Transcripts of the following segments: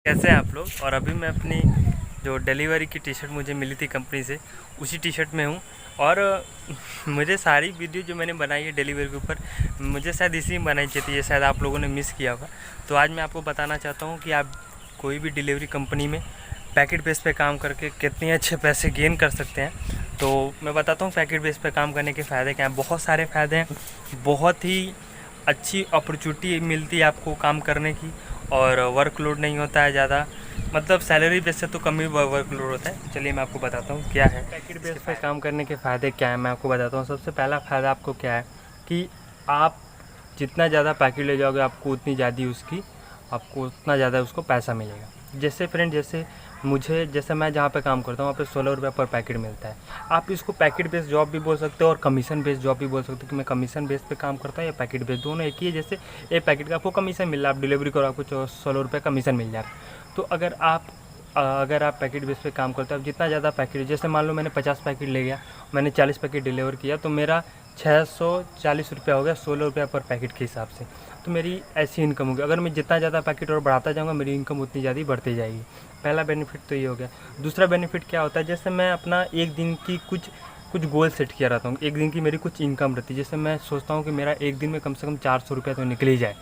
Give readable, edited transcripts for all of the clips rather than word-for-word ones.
कैसे हैं आप लोग। और अभी मैं अपनी जो डिलीवरी की टी शर्ट मुझे मिली थी कंपनी से, उसी टी शर्ट में हूँ। और मुझे सारी वीडियो जो मैंने बनाई है डिलीवरी के ऊपर, मुझे शायद इसी में बनाई चाहिए, ये शायद आप लोगों ने मिस किया होगा। तो आज मैं आपको बताना चाहता हूँ कि आप कोई भी डिलीवरी कंपनी में पैकेट बेस पे काम करके कितने अच्छे पैसे गेन कर सकते हैं। तो मैं बताता हूँ पैकेट बेस पे काम करने के फ़ायदे क्या हैं। बहुत सारे फ़ायदे हैं, बहुत ही अच्छी अपॉर्चुनिटी मिलती है आपको काम करने की, और वर्कलोड नहीं होता है ज़्यादा, मतलब सैलरी बेस से तो कम ही वर्कलोड होता है। चलिए मैं आपको बताता हूँ क्या है पैकेट बेस पे काम करने के फ़ायदे क्या हैं। मैं आपको बताता हूँ। सबसे पहला फ़ायदा आपको क्या है कि आप जितना ज़्यादा पैकेट ले जाओगे आपको उतना ज़्यादा उसको पैसा मिलेगा। जैसे फ्रेंड, जैसे मैं जहाँ पे काम करता हूँ वहाँ पे 16 रुपये पर पैकेट मिलता है। आप इसको पैकेट बेस्ड जॉब भी बोल सकते हो और कमीशन बेस्ड जॉब भी बोल सकते हो कि मैं कमीशन बेस पे काम करता हूँ या पैकेट बेस्ड, दोनों एक ही है। जैसे एक पैकेट का आपको कमीशन मिल रहा है, आप डिलीवरी करो आपको 16 रुपये कमीशन मिल जा रहा है। तो अगर आप पैकेट बेस पे काम करते हो, आप जितना ज़्यादा पैकेट, जैसे मान लो मैंने 50 पैकेट ले गया, मैंने 40 पैकेट डिलीवर किया, तो मेरा 640 रुपया हो गया 16 रुपया पर पैकेट के हिसाब से। तो मेरी ऐसी इनकम होगी। अगर मैं जितना ज़्यादा पैकेट और बढ़ाता जाऊँगा मेरी इनकम उतनी ज़्यादा बढ़ती जाएगी। पहला बेनिफिट तो ये हो गया। दूसरा बेनिफिट क्या होता है, जैसे मैं अपना एक दिन की कुछ गोल सेट किया रहता हूँ, एक दिन की मेरी कुछ इनकम रहती है। जैसे मैं सोचता हूँ कि मेरा एक दिन में कम से कम 400 रुपया तो निकल ही जाए।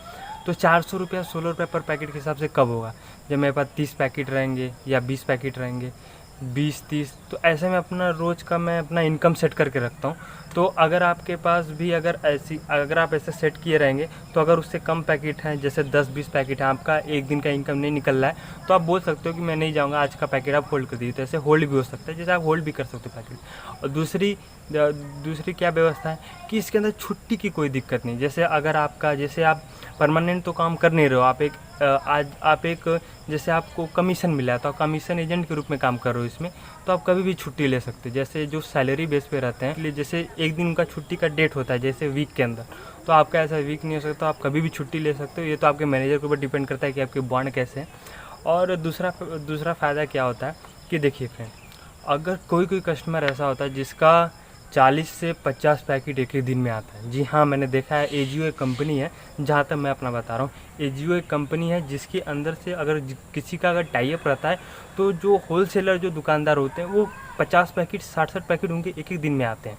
तो 400 रुपया 16 रुपये पर पैकेट के हिसाब से कब होगा, जब मेरे पास 30 पैकेट रहेंगे या 20 पैकेट रहेंगे, 20-30। तो ऐसे में मैं अपना इनकम सेट करके रखता हूँ। तो अगर आपके पास भी अगर आप ऐसे सेट किए रहेंगे, तो अगर उससे कम पैकेट हैं, जैसे 10-20 पैकेट हैं, आपका एक दिन का इनकम नहीं निकल रहा है, तो आप बोल सकते हो कि मैं नहीं जाऊँगा, आज का पैकेट आप होल्ड कर दीजिए। तो ऐसे होल्ड भी हो सकता है, जैसे आप होल्ड भी कर सकते हो पैकेट। और दूसरी क्या व्यवस्था है कि इसके अंदर छुट्टी की कोई दिक्कत नहीं। जैसे आप परमानेंट तो काम कर नहीं रहे हो, जैसे आपको कमीशन मिला है तो आप कमीशन एजेंट के रूप में काम कर रहे हो इसमें, तो आप कभी भी छुट्टी ले सकते हो। जैसे जो सैलरी बेस पे रहते हैं, जैसे एक दिन उनका छुट्टी का डेट होता है जैसे वीक के अंदर, तो आपका ऐसा वीक नहीं हो सकता, आप कभी भी छुट्टी ले सकते हो। ये तो आपके मैनेजर के ऊपर डिपेंड करता है कि आपके बॉन्ड कैसे हैं। और दूसरा फ़ायदा क्या होता है कि देखिए फ्रेंड, अगर कोई कस्टमर ऐसा होता है जिसका 40 से 50 पैकेट एक ही दिन में आता है। जी हाँ, मैंने देखा है। एजियो एक कंपनी है, जहाँ तक मैं अपना बता रहा हूँ, एजियो एक कंपनी है जिसके अंदर से अगर किसी का अगर टाई अप रहता है, तो जो होलसेलर जो दुकानदार होते हैं वो 50 पैकेट 60-60 पैकेट उनके एक दिन में आते हैं।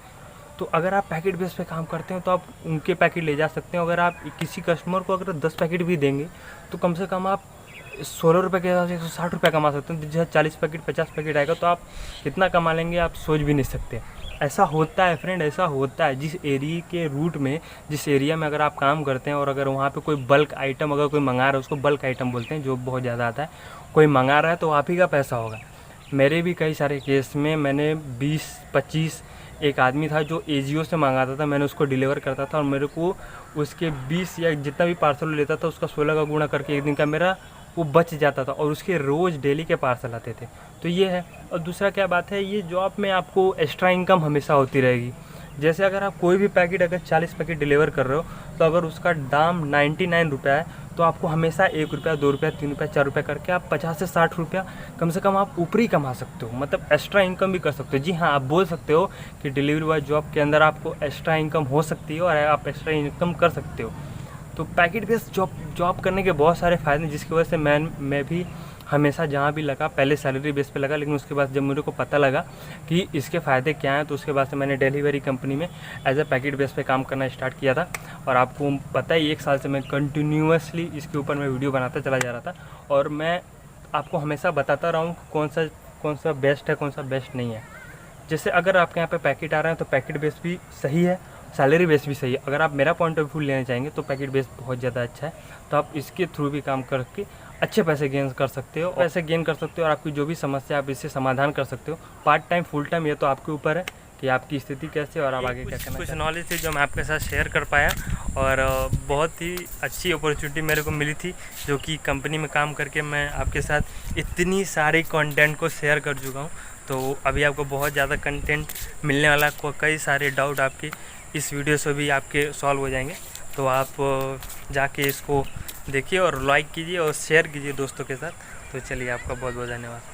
तो अगर आप पैकेट बेस पे काम करते हो तो आप उनके पैकेट ले जा सकते हो। अगर आप किसी कस्टमर को अगर 10 पैकेट भी देंगे तो कम से कम आप 16 रुपये के हिसाब से 160 रुपये कमा सकते हैं। जहाँ 40 पैकेट 50 पैकेट आएगा तो आप कितना कमा लेंगे आप सोच भी नहीं सकते। ऐसा होता है फ्रेंड, ऐसा होता है। जिस एरिया में अगर आप काम करते हैं और अगर वहाँ पे कोई बल्क आइटम अगर कोई मंगा रहा है, उसको बल्क आइटम बोलते हैं जो बहुत ज़्यादा आता है, कोई मंगा रहा है तो आप ही का पैसा होगा। मेरे भी कई सारे केस में मैंने 20-25, एक आदमी था जो एजियो से मंगाता था, मैंने उसको डिलीवर करता था और मेरे को उसके 20 या जितना भी पार्सल लेता था उसका 16 का गुणा करके एक दिन का मेरा वो बच जाता था, और उसके रोज़ डेली के पार्सल आते थे। तो ये है। और दूसरा क्या बात है, ये जॉब में आपको एक्स्ट्रा इनकम हमेशा होती रहेगी। जैसे अगर आप कोई भी पैकेट अगर 40 पैकेट डिलीवर कर रहे हो, तो अगर उसका दाम 99 रुपया है, तो आपको हमेशा 1 रुपया 2 रुपया 3 रुपया 4 रुपया करके आप 50 से 60 रुपया कम से कम आप ऊपर ही कमा सकते हो, मतलब एक्स्ट्रा इनकम भी कर सकते हो। जी हाँ, आप बोल सकते हो कि डिलीवरी बॉय जॉब के अंदर आपको एक्स्ट्रा इनकम हो सकती है और आप एक्स्ट्रा इनकम कर सकते हो। तो पैकेट बेस्ड जॉब करने के बहुत सारे फ़ायदे हैं, जिसकी वजह से मैं भी हमेशा जहाँ भी लगा पहले सैलरी बेस पे लगा, लेकिन उसके बाद जब मेरे को पता लगा कि इसके फ़ायदे क्या हैं, तो उसके बाद से मैंने डिलीवरी कंपनी में एज ए पैकेट बेस पे काम करना स्टार्ट किया था। और आपको पता ही 1 साल से मैं कंटिन्यूअसली इसके ऊपर मैं वीडियो बनाता चला जा रहा था, और मैं आपको हमेशा बताता रहा हूँ कौन सा बेस्ट है, कौन सा बेस्ट नहीं है। जैसे अगर आपके यहाँ पे पैकेट आ रहे हैं तो पैकेट बेस भी सही है, सैलरी बेस भी सही है। अगर आप मेरा पॉइंट ऑफ व्यू लेना चाहेंगे तो पैकेट बेस बहुत ज़्यादा अच्छा है, तो आप इसके थ्रू भी काम करके अच्छे पैसे गेन कर सकते हो, और आपकी जो भी समस्या आप इससे समाधान कर सकते हो। पार्ट टाइम फुल टाइम ये तो आपके ऊपर है कि आपकी स्थिति कैसे और आप आगे क्या करना। कुछ नॉलेज थी जो मैं आपके साथ शेयर कर पाया, और बहुत ही अच्छी अपॉर्चुनिटी मेरे को मिली थी, जो कि कंपनी में काम करके मैं आपके साथ इतनी सारी कंटेंट को शेयर कर चुका हूँ। तो अभी आपको बहुत ज़्यादा कंटेंट मिलने वाला, कई सारे डाउट आपके इस वीडियो से भी आपके सॉल्व हो जाएंगे। तो आप जाके इसको देखिए और लाइक कीजिए और शेयर कीजिए दोस्तों के साथ। तो चलिए, आपका बहुत बहुत धन्यवाद।